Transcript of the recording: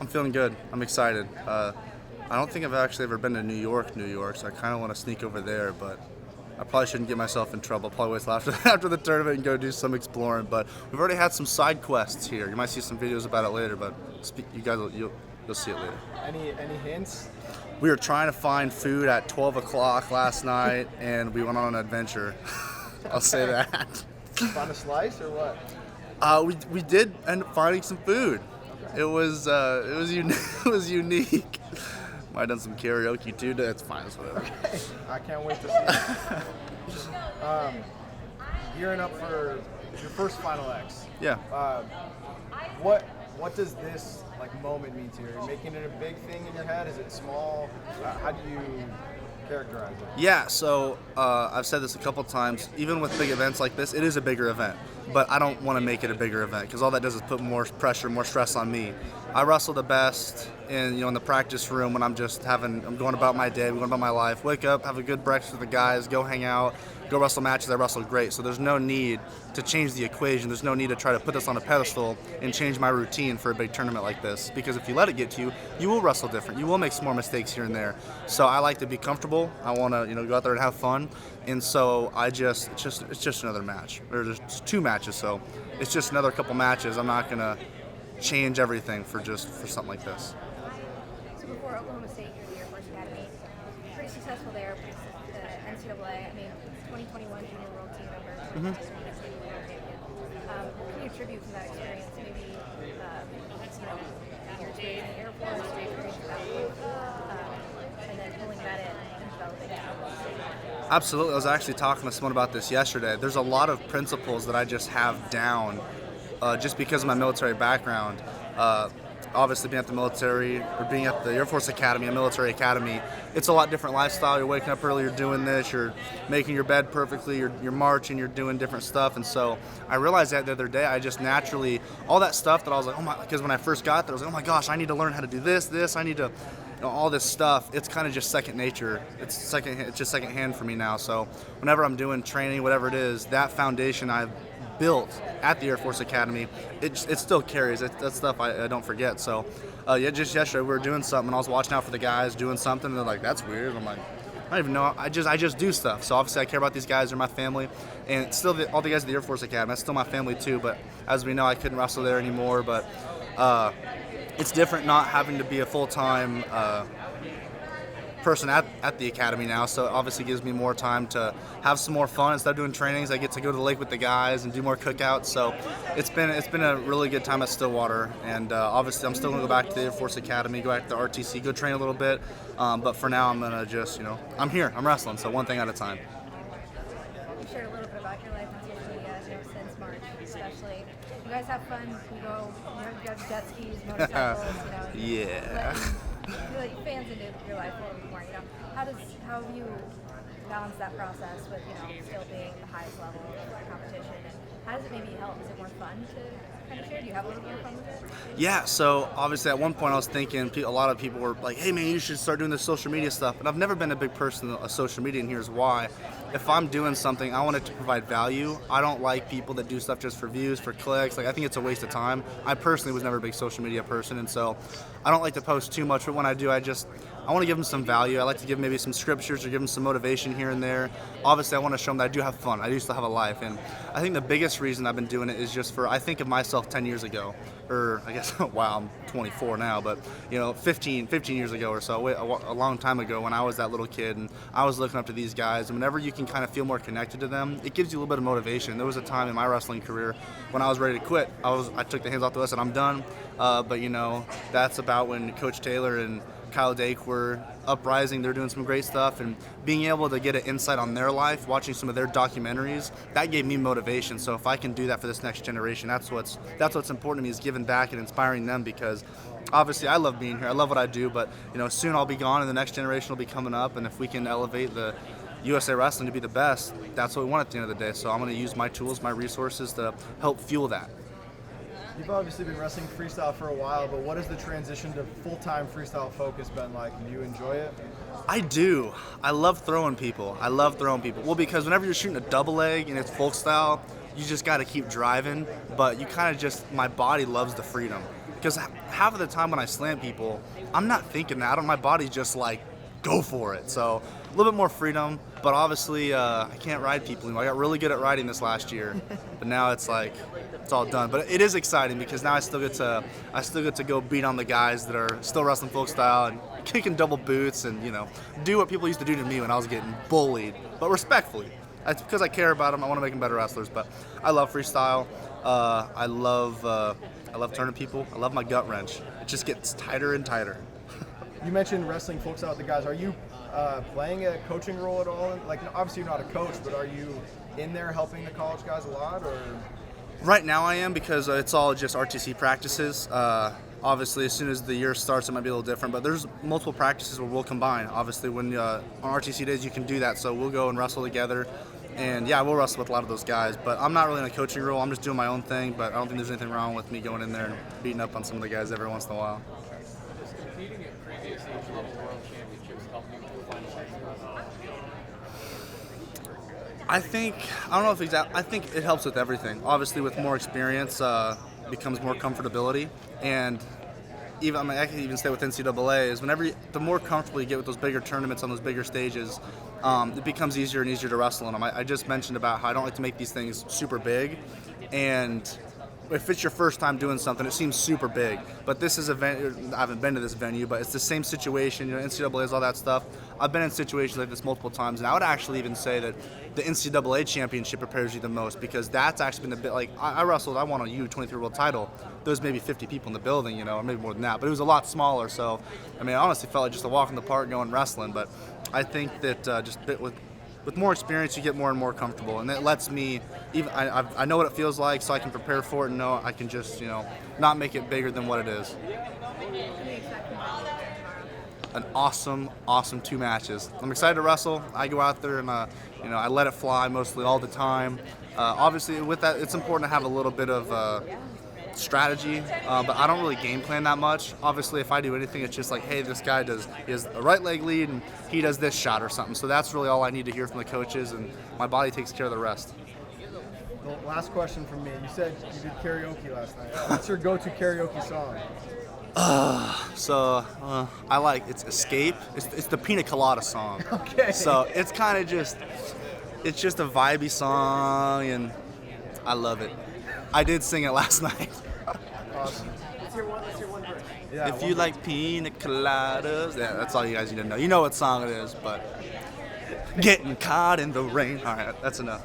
I'm feeling good. I'm excited. I don't think I've actually ever been to New York, so I kind of want to sneak over there, but I probably shouldn't get myself in trouble. Probably wait till after the tournament and go do some exploring. But we've already had some side quests here. You might see some videos about it later, but you guys you'll see it later. Any hints? We were trying to find food at 12 o'clock last night, and we went on an adventure. I'll say that. Find a slice or what? We did end up finding some food. Okay. It was unique. Might have done some karaoke too. That's fine. It's whatever. Okay. I can't wait to see it. Gearing up for your first Final X. Yeah. What does this moment mean to you? Are you making it a big thing in your head? Is it small? How do you characterize it? Yeah, so I've said this a couple times. Even with big events like this, it is a bigger event. But I don't want to make it a bigger event because all that does is put more pressure, more stress on me. I wrestle the best in the practice room when I'm going about my day, going about my life. Wake up, have a good breakfast with the guys, go hang out, go wrestle matches. I wrestle great. So there's no need to change the equation. There's no need to try to put this on a pedestal and change my routine for a big tournament like this. Because if you let it get to you, you will wrestle different. You will make some more mistakes here and there. So I like to be comfortable. I want to go out there and have fun. And so it's just another match. There's 2 matches, so it's just another couple matches. I'm not gonna change everything for something like this. So before Oklahoma State, you're the Air Force Academy. Pretty successful there. NCAA. I mean, 2021 Junior World Team member. What can you attribute to that experience? Maybe your experience in the Air Force, your experience in that, and then pulling that in and developing it. Absolutely. I was actually talking to someone about this yesterday. There's a lot of principles that I just have down just because of my military background. Obviously, being at the military or being at the Air Force Academy, a military academy, it's a lot different lifestyle. You're waking up early, you're doing this, you're making your bed perfectly, you're marching, you're doing different stuff. And so I realized that the other day, I just naturally, all that stuff that I was like, oh my, because when I first got there, I was like, oh my gosh, I need to learn how to do this, I need to, all this stuff. It's kind of just second nature. It's just second hand for me now. So whenever I'm doing training, whatever it is, that foundation I've built at the Air Force Academy, it still carries. That stuff I don't forget. So just yesterday we were doing something and I was watching out for the guys doing something and they're like, that's weird. I'm like, I don't even know. I just do stuff. So obviously I care about these guys. They're my family. And still all the guys at the Air Force Academy, that's still my family too. But as we know, I couldn't wrestle there anymore. But it's different not having to be a full-time person at the academy now, so it obviously gives me more time to have some more fun. Instead of doing trainings, I get to go to the lake with the guys and do more cookouts. So it's been a really good time at Stillwater, and obviously I'm still gonna go back to the Air Force Academy, go back to the RTC, go train a little bit. But for now, I'm gonna just I'm here, I'm wrestling, so one thing at a time. You shared a little bit about your life on social media since March, especially. You guys have fun. You have jet skis, motorcycles. Yeah. You let fans into your life a little bit more. How have you balanced that process with still being the highest level of competition? And how does it maybe help? Is it more fun to kind of share? Do you have a little more fun with it? Yeah. So obviously at one point I was thinking a lot of people were like, "Hey man, you should start doing this social media stuff." And I've never been a big person of social media, and here's why. If I'm doing something, I want it to provide value. I don't like people that do stuff just for views, for clicks. I think it's a waste of time. I personally was never a big social media person, and so I don't like to post too much, but when I do, I want to give them some value. I like to give maybe some scriptures or give them some motivation here and there. Obviously, I want to show them that I do have fun. I do still have a life, and I think the biggest reason I've been doing it is just I think of myself 10 years ago, or I guess, wow, I'm 24 now, but 15 years ago or so, a long time ago when I was that little kid, and I was looking up to these guys, and whenever you can kind of feel more connected to them, it gives you a little bit of motivation. There was a time in my wrestling career when I was ready to quit. I took the hands off the list and I'm done. But that's about when Coach Taylor and Kyle Dake were uprising. They're doing some great stuff, and being able to get an insight on their life, watching some of their documentaries, that gave me motivation. So if I can do that for this next generation, that's what's important to me, is giving back and inspiring them, because obviously I love being here. I love what I do, but soon I'll be gone and the next generation will be coming up, and if we can elevate the USA Wrestling to be the best, that's what we want at the end of the day. So I'm going to use my tools, my resources to help fuel that. You've obviously been wrestling freestyle for a while, but what has the transition to full-time freestyle focus been like? Do you enjoy it? I do. I love throwing people. Well, because whenever you're shooting a double leg and it's folk style, you just got to keep driving, but you kind of my body loves the freedom. because half of the time when I slam people, I'm not thinking that. My body's just like, go for it. So a little bit more freedom, but obviously I can't ride people anymore. I got really good at riding this last year, but now it's like it's all done. But it is exciting because now I still get to go beat on the guys that are still wrestling folk style and kicking double boots and do what people used to do to me when I was getting bullied, but respectfully. It's because I care about them. I want to make them better wrestlers. But I love freestyle. I love turning people. I love my gut wrench. It just gets tighter and tighter. You mentioned wrestling folks out with the guys. Are you playing a coaching role at all? Like, obviously you're not a coach, but are you in there helping the college guys a lot? Or right now I am, because it's all just RTC practices. Obviously, as soon as the year starts, it might be a little different. But there's multiple practices where we'll combine. Obviously, when on RTC days you can do that, so we'll go and wrestle together. And yeah, we'll wrestle with a lot of those guys. But I'm not really in a coaching role. I'm just doing my own thing. But I don't think there's anything wrong with me going in there and beating up on some of the guys every once in a while. Competing at previous age-level world championships helped you with the final. I think it helps with everything. Obviously, with more experience, becomes more comfortability, and I can even say with NCAA is the more comfortable you get with those bigger tournaments on those bigger stages, it becomes easier and easier to wrestle in them. I just mentioned about how I don't like to make these things super big, and if it's your first time doing something, it seems super big. But this is I haven't been to this venue, but it's the same situation. NCAA is all that stuff. I've been in situations like this multiple times, and I would actually even say that the NCAA Championship prepares you the most, because that's actually been a bit like I wrestled. I won a U23 world title. There was maybe 50 people in the building, or maybe more than that, but it was a lot smaller. So, I honestly felt like just a walk in the park going wrestling. But I think that just with more experience, you get more and more comfortable, and it lets me I know what it feels like, so I can prepare for it and know I can just not make it bigger than what it is. An awesome 2 matches. I'm excited to wrestle. I go out there and I let it fly mostly all the time. Obviously, with that, it's important to have a little bit of strategy, but I don't really game plan that much. Obviously, if I do anything, it's just like, hey, this guy he has a right leg lead and he does this shot or something. So that's really all I need to hear from the coaches, and my body takes care of the rest. Well, last question from me. You said you did karaoke last night. What's your go-to karaoke song? I like it's Escape. It's the Pina Colada song. Okay. So it's kind of just a vibey song, and I love it. I did sing it last night. Awesome. Let's hear one verse. Yeah, If you like pina coladas, yeah, that's all you guys need to know. You know what song it is, but getting caught in the rain. All right, that's enough.